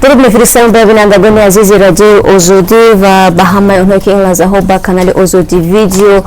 درود می‌فرستم به بینندگان عزیز رادیو آزادی و به همه اونایی که این لحظه ها با کانال آزادی ویدیو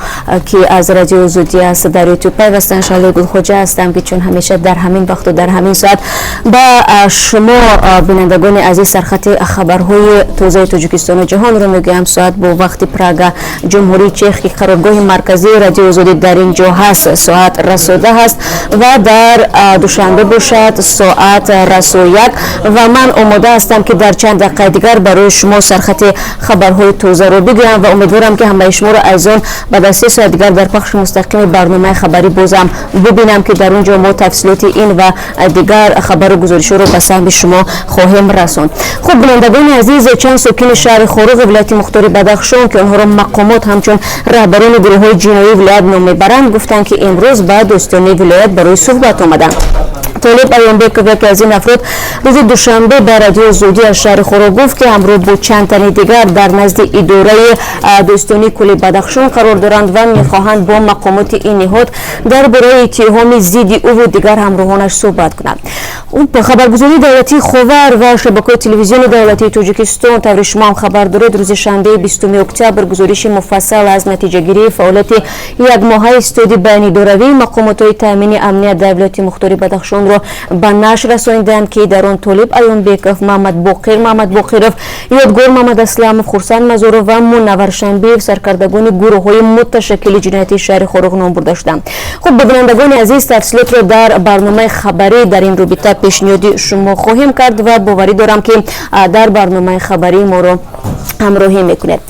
که از رادیو آزادی است در یوتیوب پیوستن. شاله گلخوجه هستم که چون همیشه در همین وقت و در همین ساعت با شما بینندگان عزیز سرخط خبرهای تازه تاجیکستان و جهان رو میگم. ساعت با وقت پراگ جمهوری چک که قرارگاه مرکزی رادیو آزادی در اینجا هست ساعت رسیده هست و در دوشنبه باشد ساعت رسویک و من آماده هستم که در چند دقیقه دیگر برای شما سرخط خبرهای تازه رو بگویم و امیدوارم که همه شما را از آن بعد از 3 ساعت دیگر در پخش مستقیم برنامه خبری بازم ببینم که در اونجا ما تفصیلات این و دیگر خبر و گزارش رو به سهم شما خواهیم رساند. خب بینندگان عزیز، چند ساکن شهر خاروق ولایت مختار بدخشان که آنها را مقامات همچون رهبران گروه‌های جنایی ولایت نام میبرند گفتند که امروز به دوستانه ولایت برای صحبت آمدند. طالب ایانبک که از این افراد روز دوشنبه به رادیو آزادی از شهر خاروق گفت که همراه با چند تن دیگر در نزد اداره دوستانه کل بدخشان قرار دارند و میخواهند با مقامات این نهاد درباره اتهام ضد او و دیگر همراهانش صحبت کنند. خبرگزاری دولتی خاور و شبکه تلویزیون دولتی تاجیکستان طور شما هم خبر دارد روز شنبه 20 اکتبر گزارش مفصل از نتیجه گیری فعالیت یک ماهه استادی بین اداروی مقامات تامین امنیت دولتی مختار بدخشان را به نشر رسانیدند که در آن طالب ایانبک، محمد باقرов، یادگار محمد اسلامov، خورسند مزارov و منور شنبیف سرکردگان گروه‌های متشکل جنایتی شهر خاروق نام برده شدند. خب بینندگان عزیز تفصیلات را در برنامه خبری در این رابطه پیشنهاد شما خواهیم کرد و باوری دارم که در برنامه خبری ما را همراهی میکنید.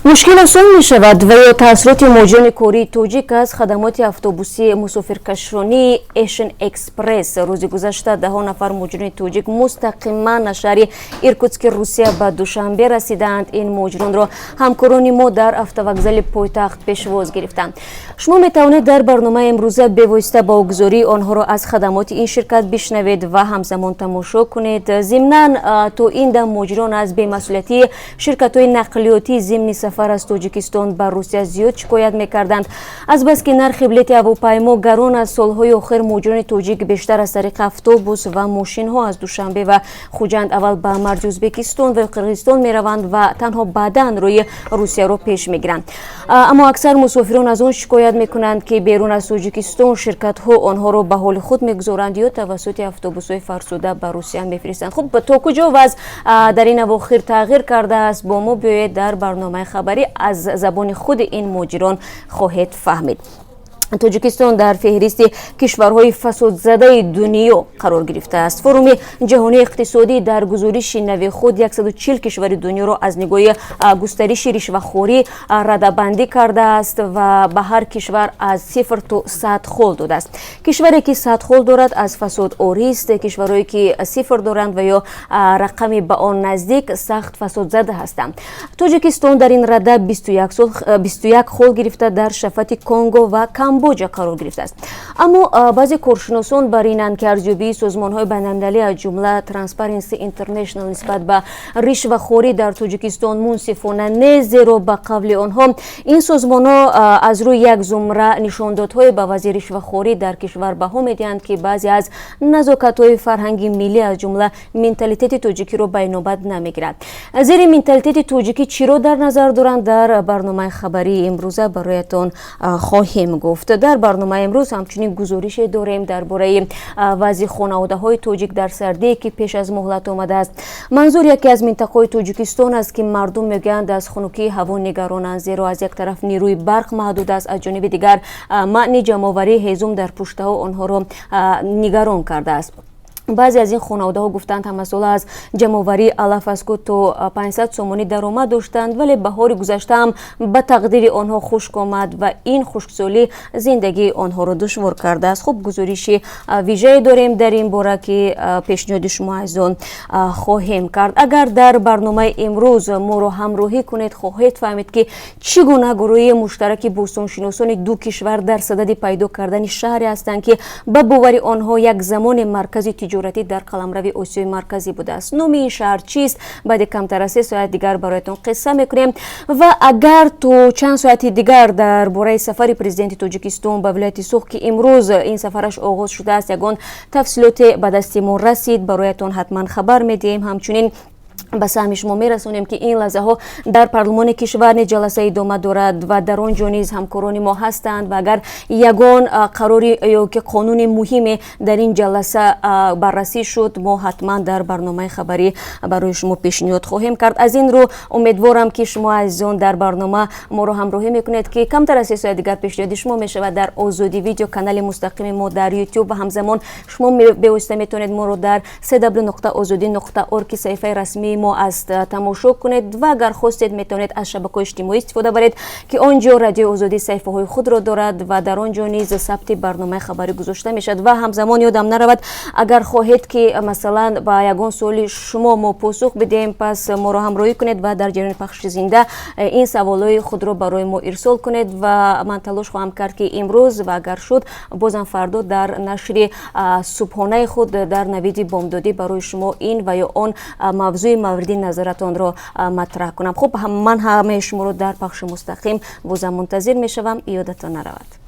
مشکل آسان می شود و یا تاثیرات مهاجران کاری تاجیک از خدمات اتوبوسی مسافرکشانی ایشن اکسپرس روز گذشته 10 نفر مهاجران تاجیک مستقیما از شهر ایرکوتسک روسیه به دوشنبه رسیدند. این مهاجران را همکاران ما در автовокзال پایتخت پیشواز گرفتند. شما می توانید در برنامه امروزه به واسطه باگذاری آنها را از خدمات این شرکت بشنوید و همزمان تماشا کنید. ضمناً تو این دم مهاجران از بی‌مسئولیتی شرکت‌های نقلیاتی ضمن سفر از تاجیکستان به روسیه زیاد شکایت می‌کردند. از بس که نرخ بلیط هواپیما گران از سال‌های آخر مهاجران تاجیک بیشتر از طریق اتوبوس و ماشین‌ها از دوشنبه و خوجند اول به مرز ازبکستان و قرقیزستان می‌روند و تنها بعداً روی روسیه را پیش می‌گیرند. اما اکثر مسافران از آن شکایت می‌کنند که بیرون از تاجیکستان شرکت‌ها آنها را به حال خود می‌گذارند یا توسط اتوبوس‌های فرسوده به روسیه می‌فرستند. خب تا کجا وضع در این اواخر تغییر کرده است؟ با ما بیایید در برنامه خبری از زبان خود این مهاجران خواهید فهمید. تاجیکستان در فهرست کشورهای فسادزده دنیا قرار گرفته است. فروم جهانی اقتصادی در گزارش نوی خود 140 کشور دنیا را از نگاه گسترش رشوه‌خوری رده‌بندی کرده است و به هر کشور از 0 تا 100 خال داده است. کشوری که 100 خال دارد از فساد عاری است، کشورهایی که 0 دارند و یا رقمی به آن نزدیک سخت فسادزده هستند. تاجیکستان در این رده 21 خال گرفته در شفاعت کنگو و کامبوجا قرار گرفته است. اما بعضی کارشناسان برینند که ارزیابی سازمان‌های بین‌المللی از جمله ترانسپرنسی اینترنشنال نسبت به رشوه‌خوری در تاجیکستان منصفانه نیست، زیرا به قول آنها این سازمان‌ها از روی یک زمره نشاندادهای به وضع رشوه‌خوری در کشور بها می‌دهند که بعضی از نزاکت‌های فرهنگی ملی از جمله منتالیته تاجیکی را به نوبت نمی‌گیرد. زیر منتالیته تاجیکی چی را در نظر دارند در برنامه خبری امروزه برایتان خواهیم گفت. در برنامه امروز همچنین گزارش داریم درباره وضع خانواده‌های تاجیک در سردی که پیش از مهلت آمده است. منظور یکی از منطقه‌های تاجیکستان است که مردم میگویند از خنکی هوا نگرانند، زیرا از یک طرف نیروی برق محدود است، از جانب دیگر معنی جمع‌آوری هیزم در پشت‌ها آنها را نگران کرده است. بعضی از این خانواده‌ها گفتند همسال از جمع‌آوری علف اسکو تا 500 سومانی درآمد داشتند، ولی بهار گذشته هم به تقدیر آنها خشک آمد و این خشکسالی زندگی آنها را دشوار کرده است. خب گزارش ویژه‌ای داریم در این باره که پیشنهاد شما از آن خواهیم کرد. اگر در برنامه امروز ما را همراهی کنید خواهید فهمید که چگونه گروه مشترک بوستانشناسان دو کشور در صدد پیدا کردن شهری هستند که به باور آنها یک زمان مرکزی تجارتی در قلمرو آسیای مرکزی بوده است. نام این شهر چیست؟ بعد کمتر از 3 ساعت دیگر برایتان قصه میکنیم و اگر تو چند ساعت دیگر درباره سفر پرزیدنت تاجیکستان به ولایت سوخ که امروز این سفرش آغاز شده است یگان تفصیلات به دست ما رسید برایتان حتما خبر میدیم. همچنین ба саҳми шумо мерасонем ки ин лаҳзаҳо дар парлумони кишвар низ ҷаласа идома дорад ва дар он ҷо низ ҳамкорони мо ҳастанд ва агар ягон қарори ё ки қонуни муҳиме дар ин ҷаласа баррасӣ шуд мо ҳатман дар барномаи хабарӣ барои шумо пешниҳод хоҳем кард. Аз ин рӯ умедворам ки шумо азизон дар барнома моро ҳамроҳӣ мекунед ки камтар аз 3 соат дигар пешниҳоди шумо мешавад дар Озодӣ видео, канали мустақими мо дар YouTube ва ҳамзамон шумо бевосита метавонед моро дар www.ozodi.org ки саҳифаи расмии мо аст тамошо кунед ва агар хостед метавонед аз шабакаҳои иҷтимоӣ истифода баред ки он ҷо радиои Озодӣ саҳифаҳои худро дорад ва дар он ҷо низ сабти барномаи хабарӣ гузошта мешавад. Ва ҳамзамон ёдам наравад, агар хоҳед ки масалан ба ягон суоли шумо мо посух бидем, пас моро ҳамроҳӣ кунед ва дар ҷараёни пахши зинда ин саволҳои худро барои мо ирсол кунед ва ман талош хоҳам кард ки имрӯз ва агар шуд бозам фардо дар нашри субҳонаи худ дар навиди бомдодӣ барои шумо ин ва ё он мавзӯи мавриди назаратонро матраҳ кунам. Хуб, ман ҳамаи шуморо дар пахши мустақим бозам мунтазир мешавам. Ёдатон наравад.